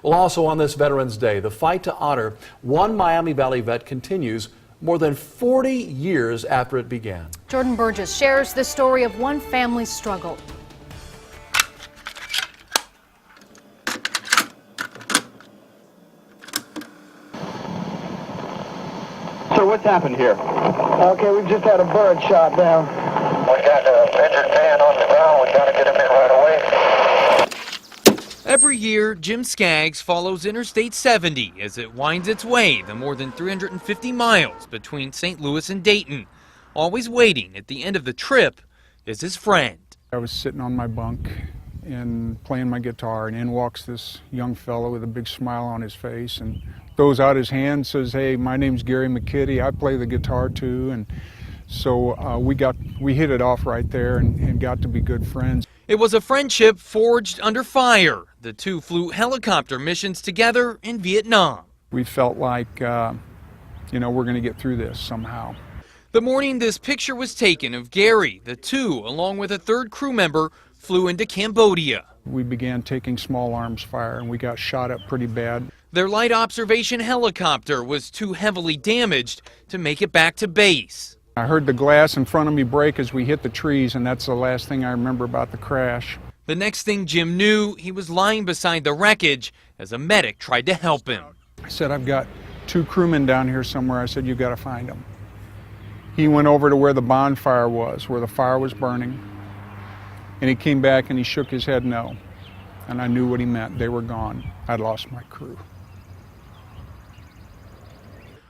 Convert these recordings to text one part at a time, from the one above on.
Well, also on this Veterans Day, the fight to honor one Miami Valley vet continues more than 40 years after it began. Jordan Burgess shares the story of one family's struggle. So what's happened here? Okay, we've just had a bird shot down. We got an injured man on the ground. We got to get him in right away. Every year, Jim Skaggs follows Interstate 70 as it winds its way the more than 350 miles between St. Louis and Dayton. Always waiting at the end of the trip is his friend. I was sitting on my bunk and playing my guitar, and in walks this young fellow with a big smile on his face and throws out his hand, says, "Hey, my name's Gary McKitty. I play the guitar too." And so we hit it off right there and got to be good friends. It was a friendship forged under fire. The two flew helicopter missions together in Vietnam. We felt like, we're going to get through this somehow. The morning this picture was taken of Gary, the two, along with a third crew member, flew into Cambodia. We began taking small arms fire, and we got shot up pretty bad. Their light observation helicopter was too heavily damaged to make it back to base. I heard the glass in front of me break as we hit the trees, and that's the last thing I remember about the crash. The next thing Jim knew, he was lying beside the wreckage as a medic tried to help him. I said, "I've got two crewmen down here somewhere." I said, "You've got to find them." He went over to where the bonfire was, where the fire was burning, and he came back and he shook his head no. And I knew what he meant. They were gone. I'd lost my crew.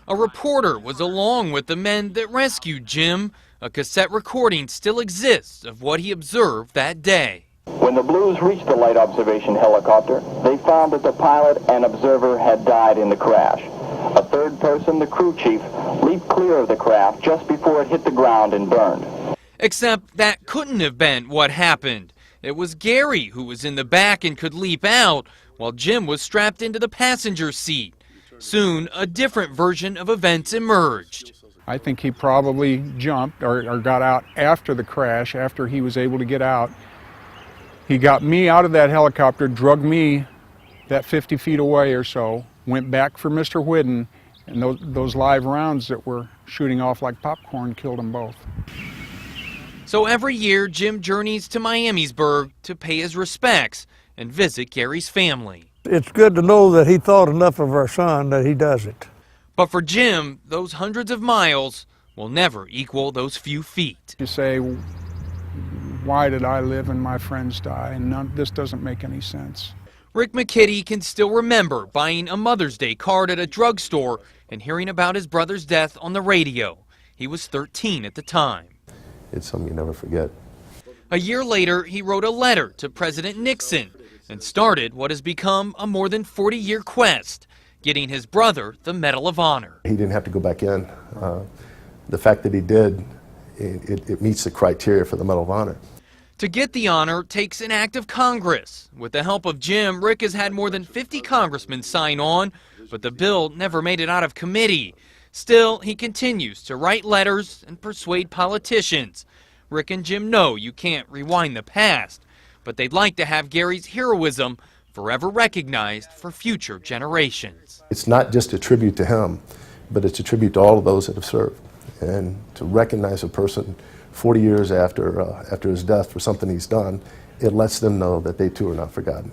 A reporter was along with the men that rescued Jim. A cassette recording still exists of what he observed that day. When the Blues reached the light observation helicopter, they found that the pilot and observer had died in the crash. A third person, the crew chief, leaped clear of the craft just before it hit the ground and burned. Except that couldn't have been what happened. It was Gary who was in the back and could leap out, while Jim was strapped into the passenger seat. Soon, a different version of events emerged. I think he probably jumped or got out after the crash, after he was able to get out. He got me out of that helicopter, drugged me that 50 feet away or so, went back for Mr. Whidden, and those live rounds that were shooting off like popcorn killed them both. So every year, Jim journeys to Miamisburg to pay his respects and visit Gary's family. It's good to know that he thought enough of our son that he does it. But for Jim, those hundreds of miles will never equal those few feet. You say, why did I live and my friends die? And this doesn't make any sense. Rick McKitty can still remember buying a Mother's Day card at a drugstore and hearing about his brother's death on the radio. He was 13 at the time. It's something you never forget. A year later, he wrote a letter to President Nixon and started what has become a more than 40-year quest, getting his brother the Medal of Honor. He didn't have to go back in. The fact that he did, it meets the criteria for the Medal of Honor. To get the honor takes an act of Congress. With the help of Jim, Rick has had more than 50 congressmen sign on, but the bill never made it out of committee. Still, he continues to write letters and persuade politicians. Rick and Jim know you can't rewind the past, but they'd like to have Gary's heroism forever recognized for future generations. It's not just a tribute to him, but it's a tribute to all of those that have served. And to recognize a person 40 years after his death for something he's done, it lets them know that they too are not forgotten.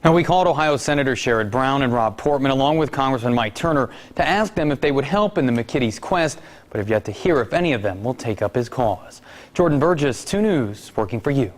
Now, we called Ohio Senators Sherrod Brown and Rob Portman, along with Congressman Mike Turner, to ask them if they would help in the McKitty's quest, but have yet to hear if any of them will take up his cause. Jordan Burgess, 2 News, working for you.